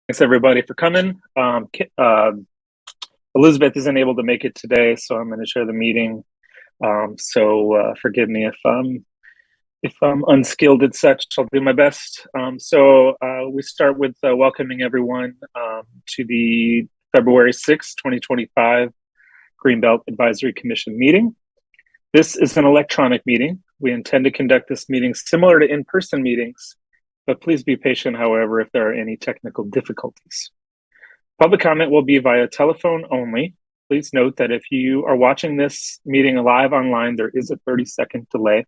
Thanks everybody for coming. Elizabeth isn't able to make it today, so I'm going to share the meeting. So forgive me if I'm unskilled at such. I'll do my best. We start with welcoming everyone to the February 6th, 2025 Greenbelt Advisory Commission meeting. This is an electronic meeting. We intend to conduct this meeting similar to in-person meetings, but please be patient, however, if there are any technical difficulties. Public comment will be via telephone only. Please note that if you are watching this meeting live online, there is a 30-second delay.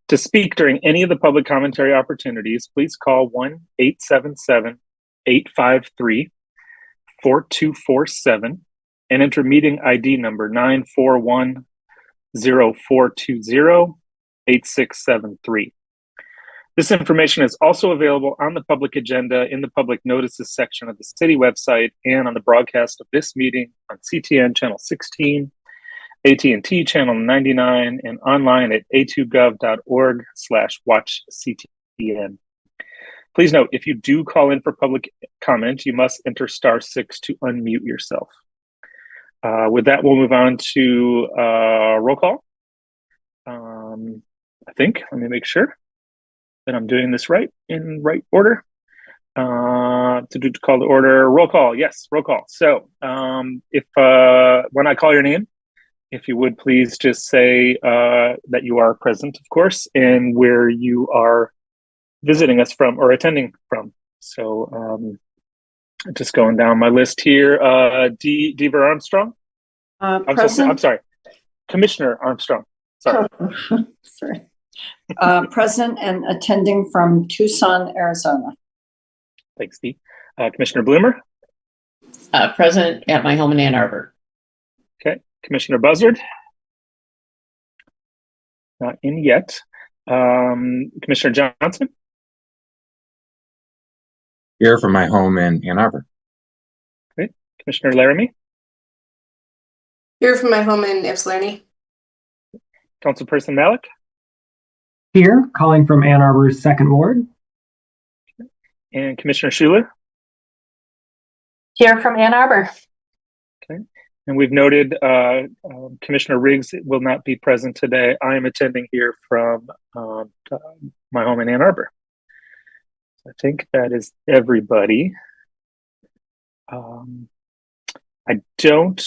To speak during any of the public commentary opportunities, please call 1-877-853-4247 and enter meeting ID number 941-0420-8673. This information is also available on the public agenda in the public notices section of the city website and on the broadcast of this meeting on CTN channel 16, AT&T channel 99, and online at a2gov.org/watchctn. Please note, if you do call in for public comment, you must enter *6 to unmute yourself. With that, we'll move on to roll call. I think, let me make sure that I'm doing this right, in right order. To call the order, roll call. Yes, roll call. So if when I call your name, if you would please just say that you are present, of course, and where you are visiting us from or attending from. So just going down my list here, Deaver Armstrong. I'm sorry, Commissioner Armstrong. Sorry. Sorry. Present and attending from Tucson, Arizona. Thanks, Steve. Commissioner Bloomer. Present at my home in Ann Arbor. Okay. Commissioner Buzzard. Not in yet. Commissioner Johnson. Here from my home in Ann Arbor. Okay. Commissioner Laramie. Here from my home in Ypsilanti. Councilperson Malik. Here, calling from Ann Arbor's 2nd Ward. And Commissioner Schuler. Here from Ann Arbor. Okay. And we've noted Commissioner Riggs will not be present today. I am attending here from my home in Ann Arbor. I think that is everybody.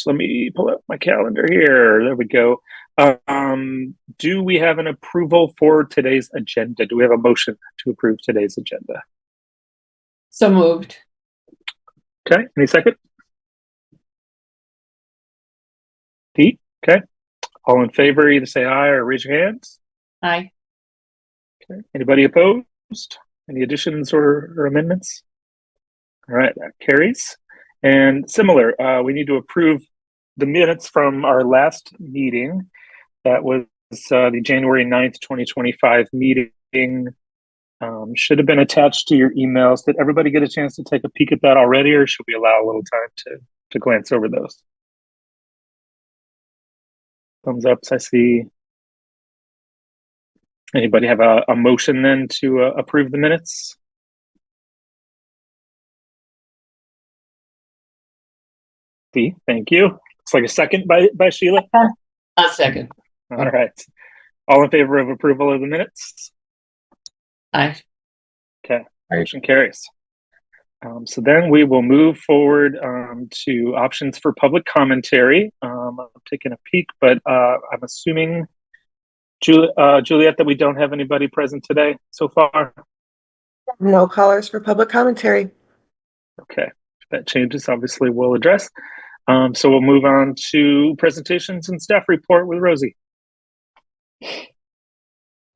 Let me pull up my calendar here. There we go. Do we have an approval for today's agenda? Do we have a motion to approve today's agenda? So moved. Okay, any second? Pete, okay. All in favor, either say aye or raise your hands. Aye. Okay, anybody opposed? Any additions or amendments? All right, that carries. And similar, we need to approve the minutes from our last meeting. That was the January 9th, 2025 meeting. Should have been attached to your emails. Did everybody get a chance to take a peek at that already, or should we allow a little time to glance over those? Thumbs ups, I see. Anybody have a motion then to approve the minutes? D, thank you. It's like a second by Sheila. A second. All right. All in favor of approval of the minutes? Aye. Okay. Motion carries. So then we will move forward to options for public commentary. I'm taking a peek, but I'm assuming, Juliet, that we don't have anybody present today so far. No callers for public commentary. Okay. If that changes, obviously we'll address. So we'll move on to presentations and staff report with Rosie.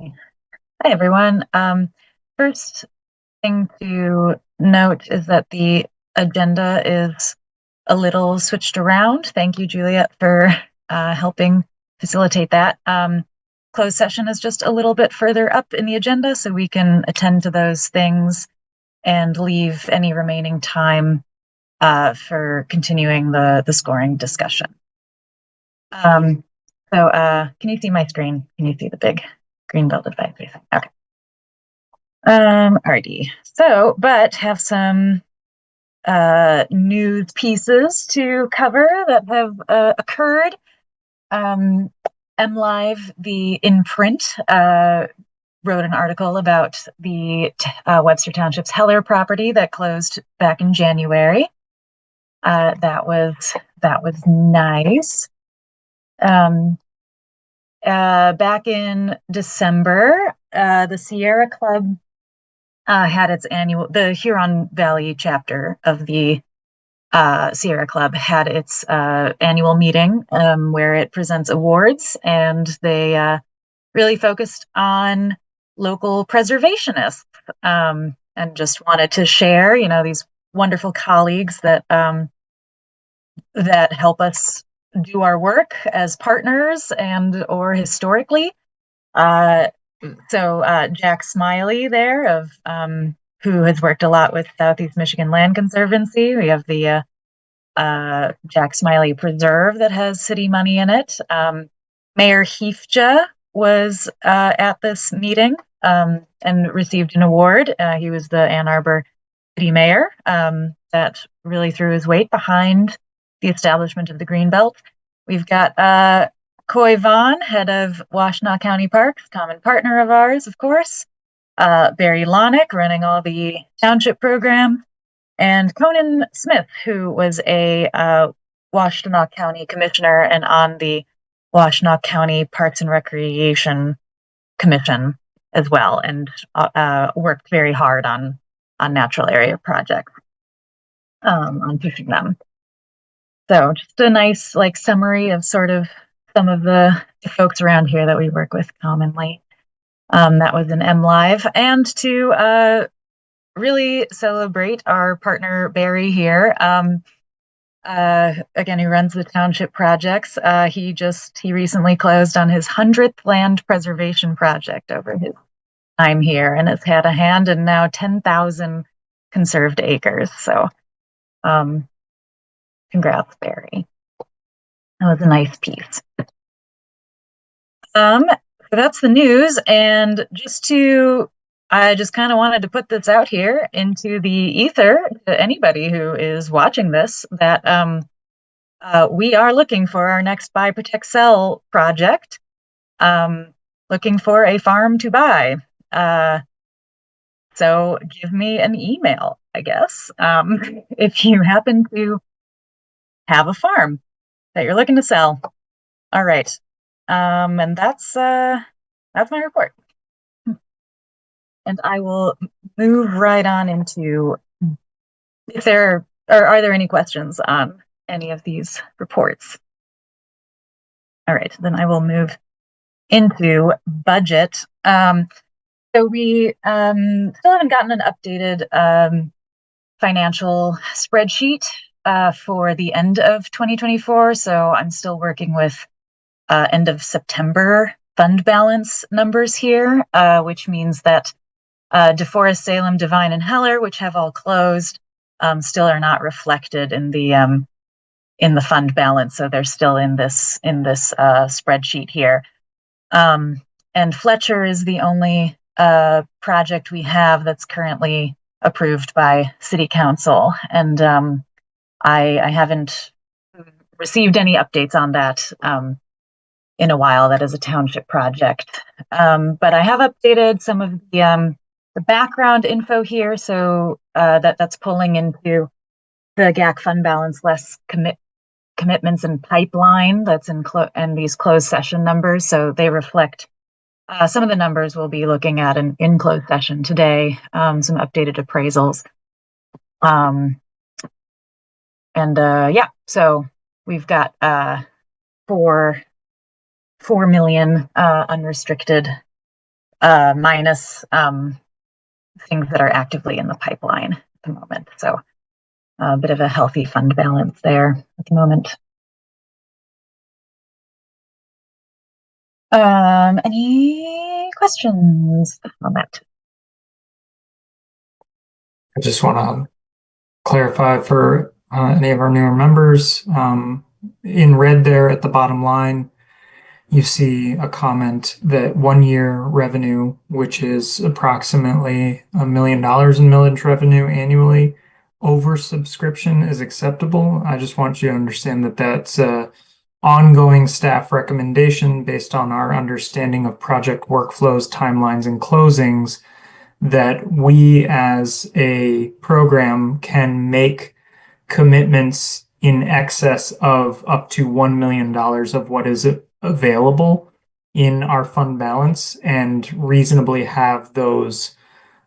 Hi, everyone. First thing to note is that the agenda is a little switched around. Thank you, Juliet, for helping facilitate that. Closed session is just a little bit further up in the agenda, so we can attend to those things and leave any remaining time for continuing the scoring discussion. Can you see my screen? Can you see the big Greenbelt advisory thing? Okay. Alrighty. So, but have some news pieces to cover that have occurred. MLive, the imprint, wrote an article about the Webster Township's Heller property that closed back in January. That was nice. Back in December, the Sierra Club had its the Huron Valley chapter of the Sierra Club had its annual meeting where it presents awards, and they really focused on local preservationists, and just wanted to share, these wonderful colleagues that that help us do our work as partners and or historically. So Jack Smiley there of who has worked a lot with Southeast Michigan Land Conservancy. We have the Jack Smiley Preserve that has city money in it. Mayor Heefja was at this meeting and received an award. He was the Ann Arbor city mayor that really threw his weight behind the establishment of the Greenbelt. We've got Coy Vaughn, head of Washtenaw County Parks, common partner of ours, of course. Barry Lonick, running all the township programs. And Conan Smith, who was a Washtenaw County commissioner and on the Washtenaw County Parks and Recreation Commission as well, and worked very hard on natural area projects, on pushing them. So just a nice summary of sort of some of the folks around here that we work with commonly. That was an MLive. And to really celebrate our partner Barry here, again, who runs the township projects, he recently closed on his 100th land preservation project over his time here, and has had a hand in now 10,000 conserved acres. So congrats, Barry. That was a nice piece. So that's the news, and I just kind of wanted to put this out here into the ether to anybody who is watching this, that we are looking for our next Buy, Protect, Sell project, looking for a farm to buy. So give me an email, I guess, if you happen to have a farm that you're looking to sell. All right. And that's my report. And I will move right on into, are there any questions on any of these reports? All right, then I will move into budget. So we still haven't gotten an updated financial spreadsheet for the end of 2024. So I'm still working with end of September fund balance numbers here, which means that DeForest, Salem, Devine, and Heller, which have all closed, still are not reflected in the fund balance. So they're still in this spreadsheet here. And Fletcher is the only project we have that's currently approved by City Council, and I haven't received any updates on that in a while. That is a township project, but I have updated some of the background info here, so that's pulling into the GAC fund balance less commitments and pipeline that's and these closed session numbers. So they reflect some of the numbers we'll be looking at in closed session today, some updated appraisals. So we've got 4 million unrestricted minus things that are actively in the pipeline at the moment. So a bit of a healthy fund balance there at the moment. Any questions on that? I just want to clarify for any of our newer members, in red there at the bottom line, you see a comment that 1 year revenue, which is approximately $1 million in millage revenue annually, oversubscription is acceptable. I just want you to understand that that's a ongoing staff recommendation based on our understanding of project workflows, timelines, and closings, that we as a program can make commitments in excess of up to $1 million of what is available in our fund balance and reasonably have those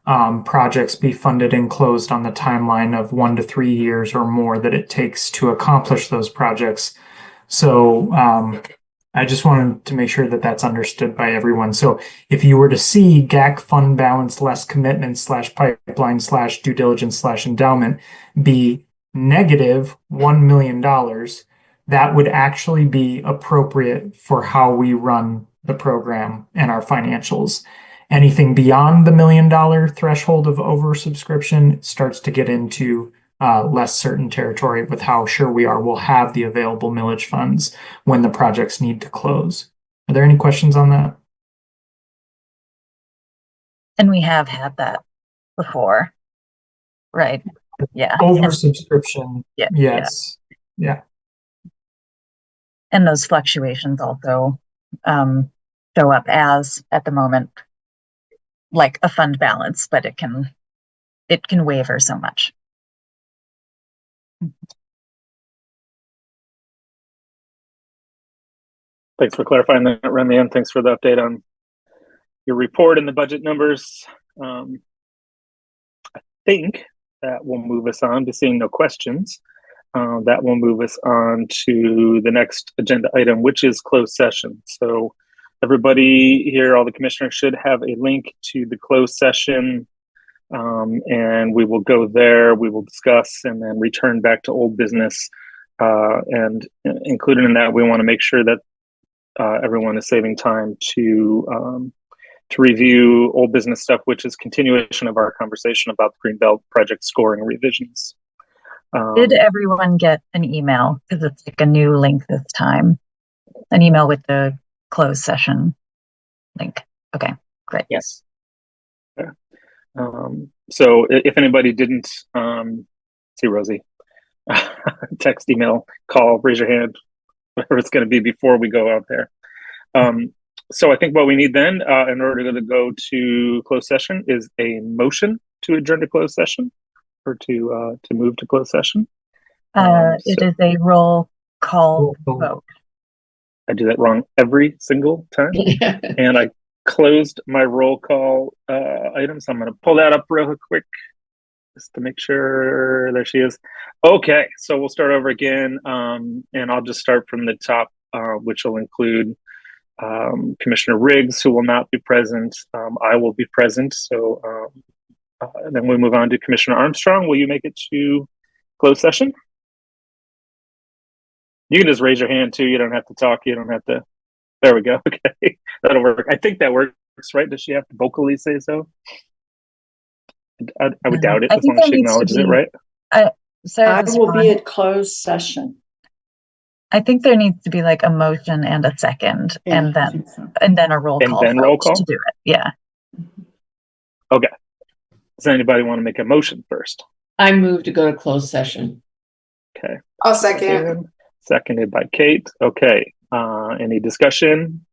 projects be funded and closed on the timeline of 1 to 3 years or more that it takes to accomplish those projects. So I just wanted to make sure that that's understood by everyone. So if you were to see GAC fund balance less commitment / pipeline / due diligence / endowment be negative $1 million, that would actually be appropriate for how we run the program and our financials. Anything beyond the $1 million threshold of oversubscription starts to get into less certain territory with how sure we are we'll have the available millage funds when the projects need to close. Are there any questions on that? And we have had that before, right? Yeah. Oversubscription, Yeah. yes. Yeah. And those fluctuations also show up as at the moment like a fund balance, but it can waver so much. Thanks for clarifying that, Remy, and thanks for the update on your report and the budget numbers. I think that will move us on to seeing no questions. That will move us on to the next agenda item, which is closed session. So everybody here, all the commissioners should have a link to the closed session, and we will go there. We will discuss and then return back to old business. And included in that, we want to make sure that everyone is saving time to review old business stuff, which is continuation of our conversation about the Greenbelt project scoring revisions. Did everyone get an email? Because it's like a new link this time. An email with the closed session link. Okay, great. Yes. So if anybody didn't see Rosie, text, email, call, raise your hand, whatever it's going to be before we go out there. So I think what we need then, in order to go to closed session, is a motion to adjourn to closed session or to move to closed session. It is a roll call vote. I do that wrong every single time, and I closed my roll call item, so I'm going to pull that up real quick just to make sure. There she is. Okay, so we'll start over again, and I'll just start from the top, which will include Commissioner Riggs, who will not be present. I will be present. So then we move on to Commissioner Armstrong. Will you make it to closed session? You can just raise your hand too. You don't have to talk. You don't have to. There we go. Okay, that'll work. I think that works, right? Does she have to vocally say so? I would doubt it, as long as she acknowledges it, right? I will be at closed session. I think there needs to be like a motion and a second, Yeah, and then a roll call. And then roll call to do it. Yeah. Okay. Does anybody want to make a motion first? I move to go to closed session. Okay. I'll second. Seconded by Kate. Okay. Any discussion?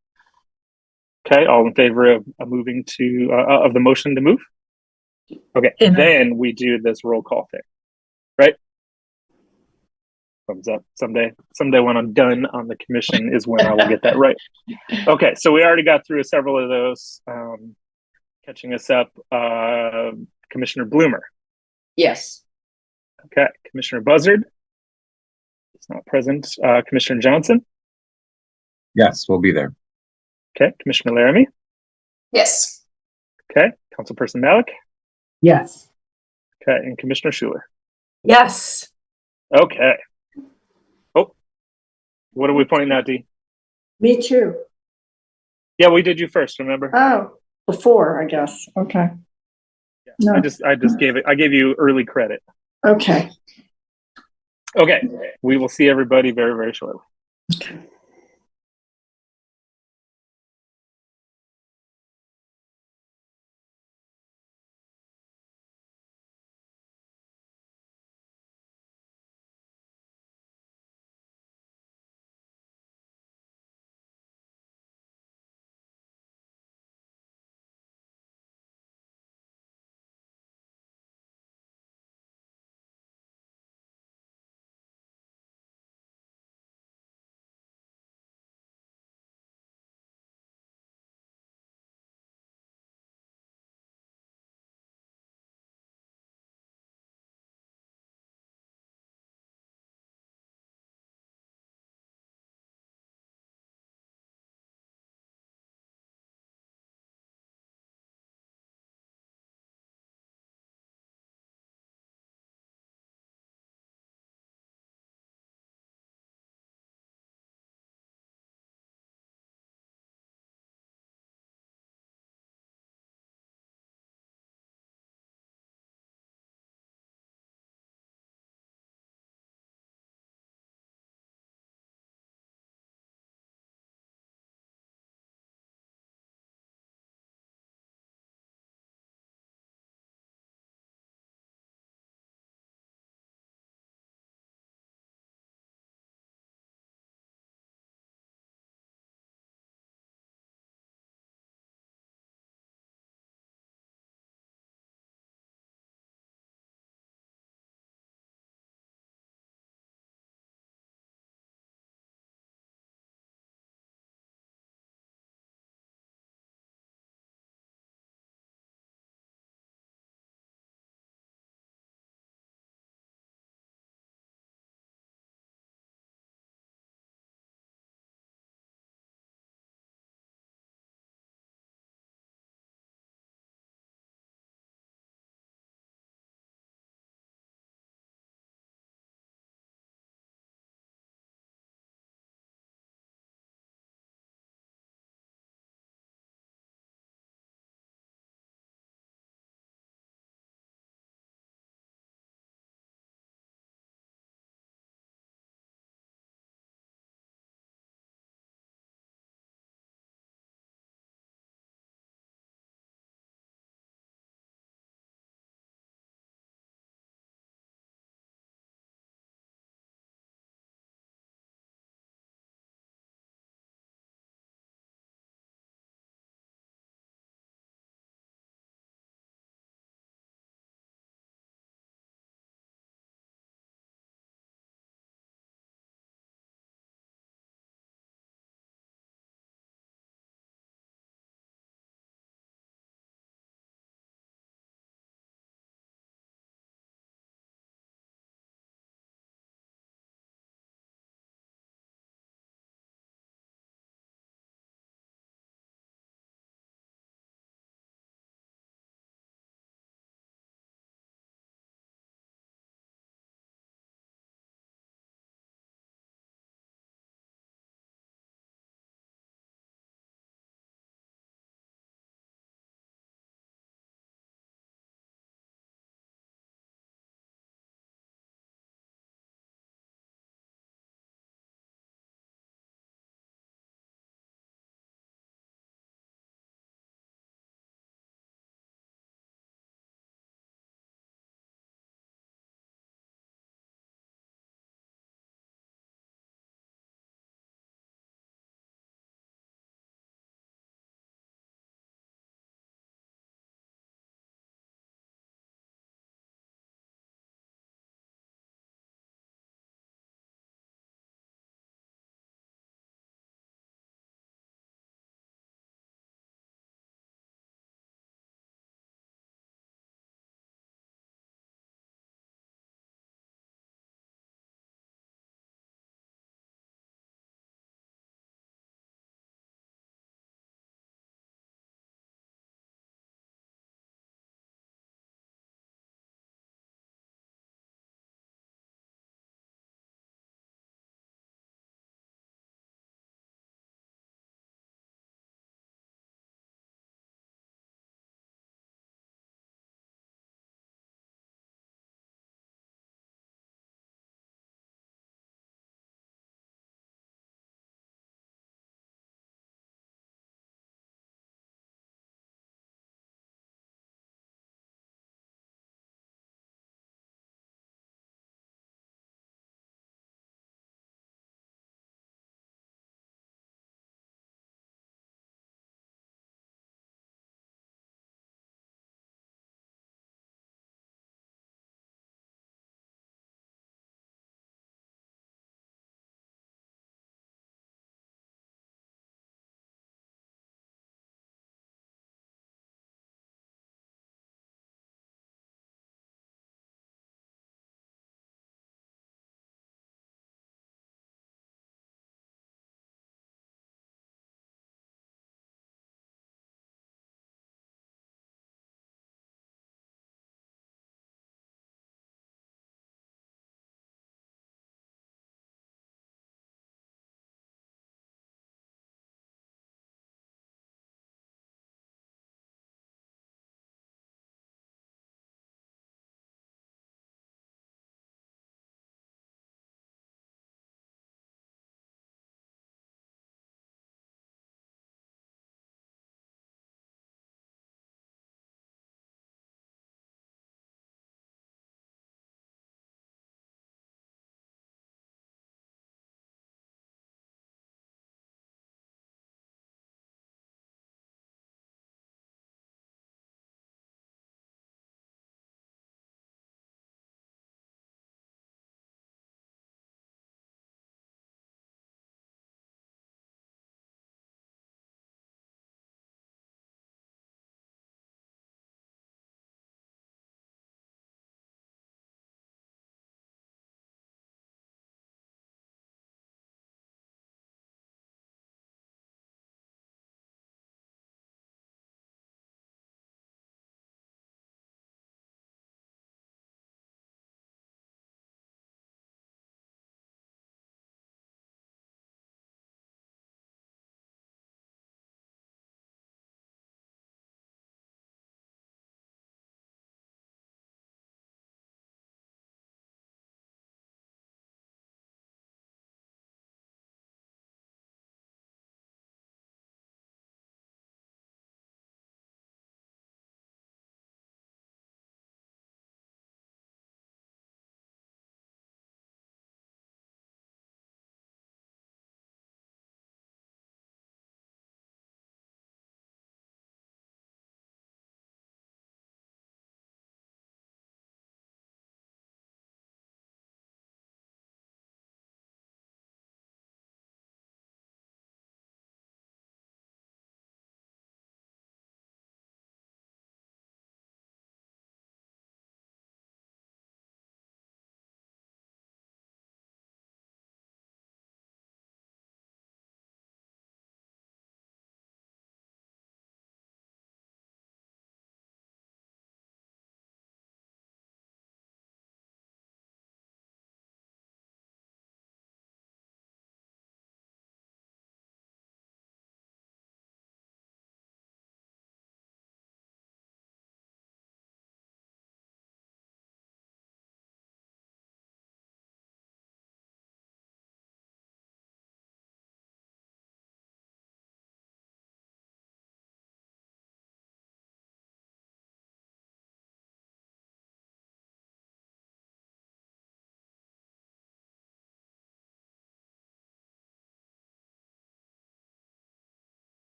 Okay. All in favor of moving to of the motion to move? Okay. Then we do this roll call thing, right? Thumbs up. Someday when I'm done on the commission is when I will get that right. Okay. So we already got through several of those. Catching us up, Commissioner Bloomer. Yes. Okay. Commissioner Buzzard is not present. Commissioner Johnson. Yes, we'll be there. Okay. Commissioner Laramie. Yes. Okay. Councilperson Malik. Yes. Okay. And Commissioner Schuler. Yes. Okay. Oh, what are we pointing at, Dee? Me too. Yeah, we did you first, remember? Oh, before, I guess. Okay. Yeah. No. I gave you early credit. Okay. Okay. We will see everybody very, very shortly. Okay.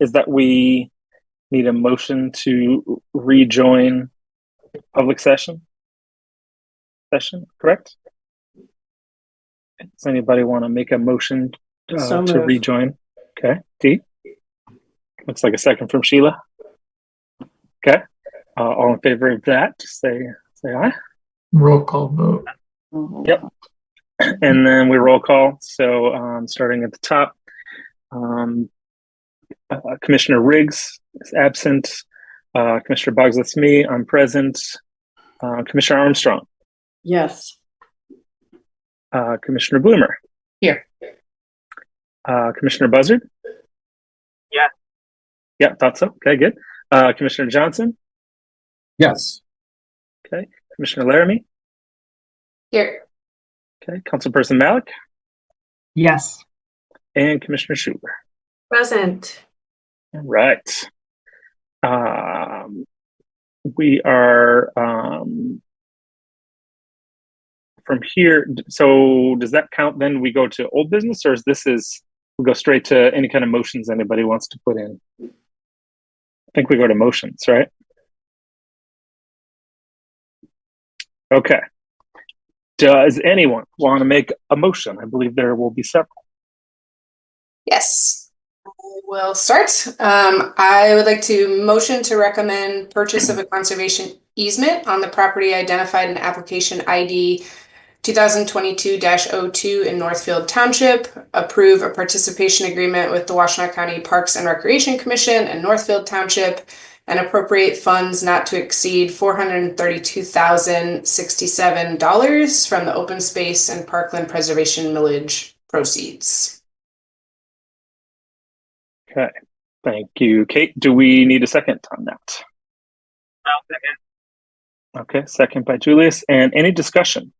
is that we need a motion to rejoin public session, correct? Does anybody want to make a motion So to moved. rejoin? Okay, Dee? Looks like a second from Sheila. Okay, all in favor of that, say aye. Roll call vote. Yep. And then we roll call. So starting at the top, Commissioner Riggs is absent. Commissioner Boggs, that's me. I'm present. Commissioner Armstrong. Yes. Commissioner Bloomer. Here. Commissioner Buzzard. Yeah. Yeah, thought so. Okay, good. Commissioner Johnson. Yes. Okay. Commissioner Laramie. Here. Okay. Councilperson Malik Yes. and Commissioner Schuler. Present. All right. We are from here. So does that count? Then we go to old business, or we go straight to any kind of motions anybody wants to put in? I think we go to motions, right? Okay. Does anyone want to make a motion? I believe there will be several. Yes. I will start. I would like to motion to recommend purchase of a conservation easement on the property identified in application ID 2022-02 in Northfield Township, approve a participation agreement with the Washtenaw County Parks and Recreation Commission and Northfield Township, and appropriate funds not to exceed $432,067 from the open space and parkland preservation millage proceeds. Okay. Thank you, Kate. Do we need a second on that? I'll second. Okay, second by Julius. And any discussion?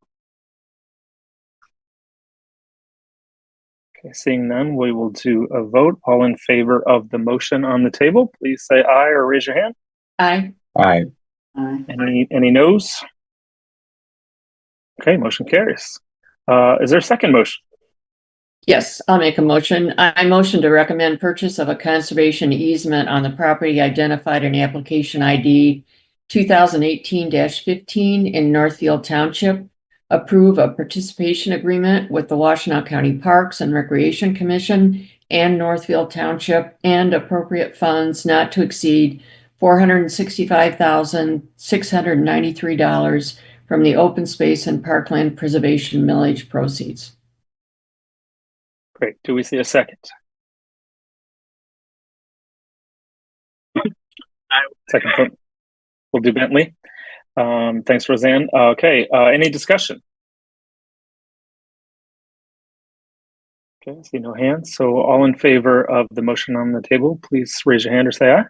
Okay, seeing none, we will do a vote. All in favor of the motion on the table, please say aye or raise your hand. Aye. Aye. Any noes? Okay, motion carries. Is there a second motion? Yes, I'll make a motion. I motion to recommend purchase of a conservation easement on the property identified in application ID 2018-15 in Northfield Township. Approve a participation agreement with the Washtenaw County Parks and Recreation Commission and Northfield Township, and appropriate funds not to exceed $465,693 from the open space and parkland preservation millage proceeds. Great. Do we see a second? Second from, we'll do Bentley. Thanks, Roseanne. Okay, any discussion? Okay, I see no hands. So all in favor of the motion on the table, please raise your hand or say aye.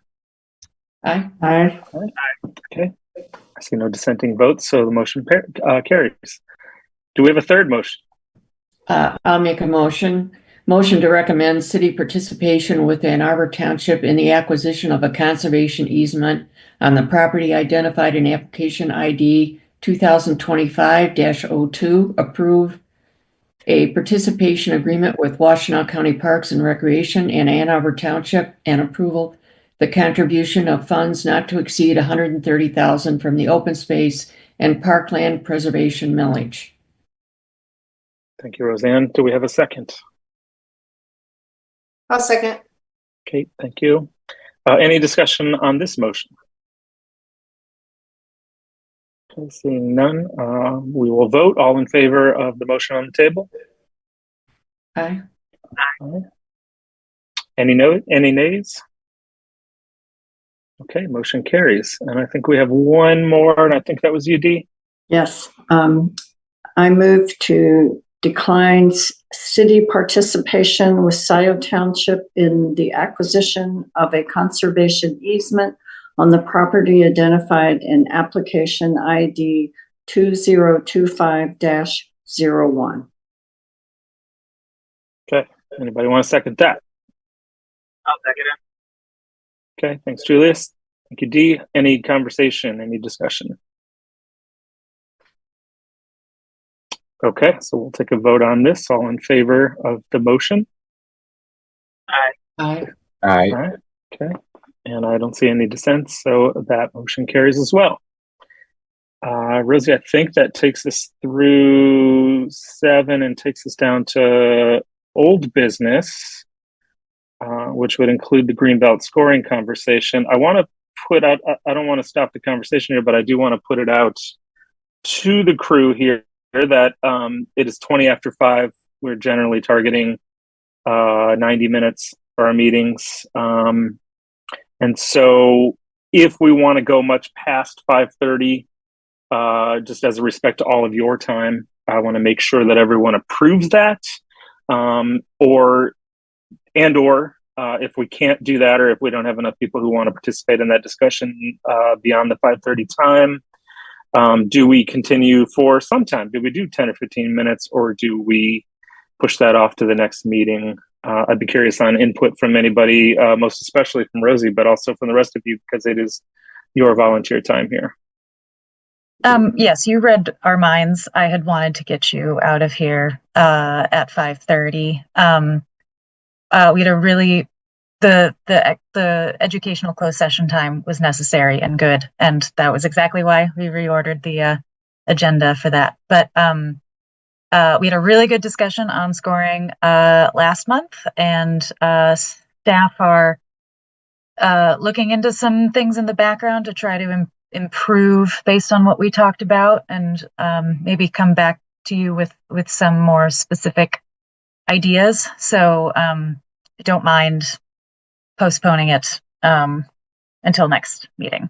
Aye. Aye. Okay, I see no dissenting votes, so the motion carries. Do we have a third motion? I'll make a motion. Motion to recommend city participation within Arbor Township in the acquisition of a conservation easement on the property identified in application ID 2025-02. Approve a participation agreement with Washtenaw County Parks and Recreation and Ann Arbor Township, and approval the contribution of funds not to exceed $130,000 from the open space and parkland preservation millage. Thank you, Roseanne. Do we have a second? I'll second. Kate, thank you. Any discussion on this motion? Okay, seeing none, we will vote. All in favor of the motion on the table? Aye. Aye. Any nays? Okay, motion carries. And I think we have one more, and I think that was you, Dee. Yes. I move to decline city participation with Scioto Township in the acquisition of a conservation easement on the property identified in application ID 2025-01. Okay, anybody want to second that? I'll second it. Okay, thanks, Julius. Thank you, Dee. Any conversation, any discussion? Okay, so we'll take a vote on this. All in favor of the motion? Aye. Aye. All right. Okay. And I don't see any dissents, so that motion carries as well. Rosie, I think that takes us through 7 and takes us down to old business, which would include the Greenbelt scoring conversation. I want to put out, I don't want to stop the conversation here, but I do want to put it out to the crew here that it is 20 after 5. We're generally targeting 90 minutes for our meetings. And so if we want to go much past 5:30, just as a respect to all of your time, I want to make sure that everyone approves that. Or if we can't do that, or if we don't have enough people who want to participate in that discussion beyond the 5:30 time, do we continue for some time? Do we do 10 or 15 minutes, or do we push that off to the next meeting? I'd be curious on input from anybody, most especially from Rosie, but also from the rest of you, because it is your volunteer time here. Yes, you read our minds. I had wanted to get you out of here at 5:30. We had a really the educational closed session time was necessary and good, and that was exactly why we reordered the agenda for that. But we had a really good discussion on scoring last month, and staff are looking into some things in the background to try to improve based on what we talked about, and maybe come back to you with some more specific ideas. So I don't mind postponing it until next meeting.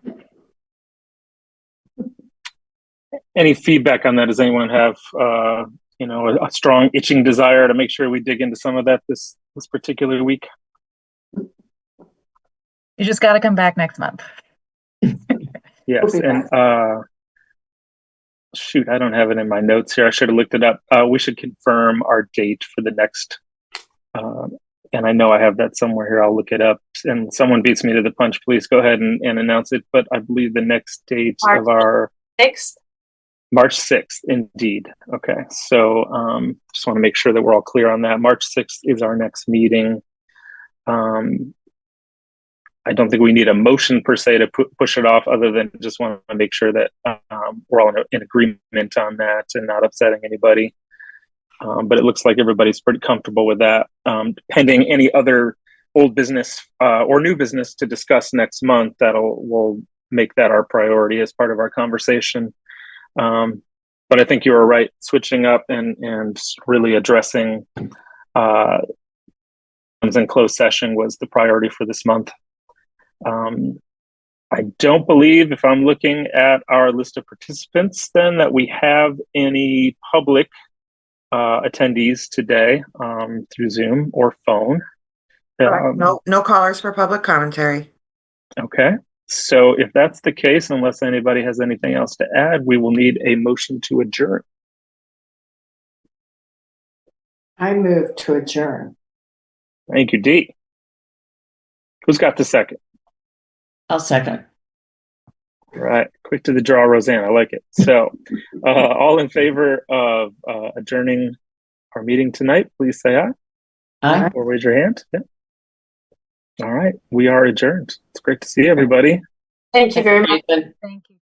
Any feedback on that? Does anyone have a strong itching desire to make sure we dig into some of that this particular week? You just got to come back next month. Yes, and shoot, I don't have it in my notes here. I should have looked it up. We should confirm our date for the next, and I know I have that somewhere here. I'll look it up. And someone beats me to the punch, please go ahead and announce it. But I believe the next date of our 6th. March 6th, indeed. Okay, so just want to make sure that we're all clear on that. March 6th is our next meeting. I don't think we need a motion per se to push it off, other than just want to make sure that we're all in agreement on that and not upsetting anybody. But it looks like everybody's pretty comfortable with that. Pending any other old business or new business to discuss next month, we'll make that our priority as part of our conversation. But I think you were right, switching up and really addressing in closed session was the priority for this month. I don't believe, if I'm looking at our list of participants, then that we have any public attendees today through Zoom or phone. No callers for public commentary. Okay. So if that's the case, unless anybody has anything else to add, we will need a motion to adjourn. I move to adjourn. Thank you, Dee. Who's got the second? I'll second. All right. Quick to the draw, Roseanne. I like it. So all in favor of adjourning our meeting tonight, please say aye. Aye. Or raise your hand. Yeah. All right. We are adjourned. It's great to see everybody. Thank you very much. Thank you.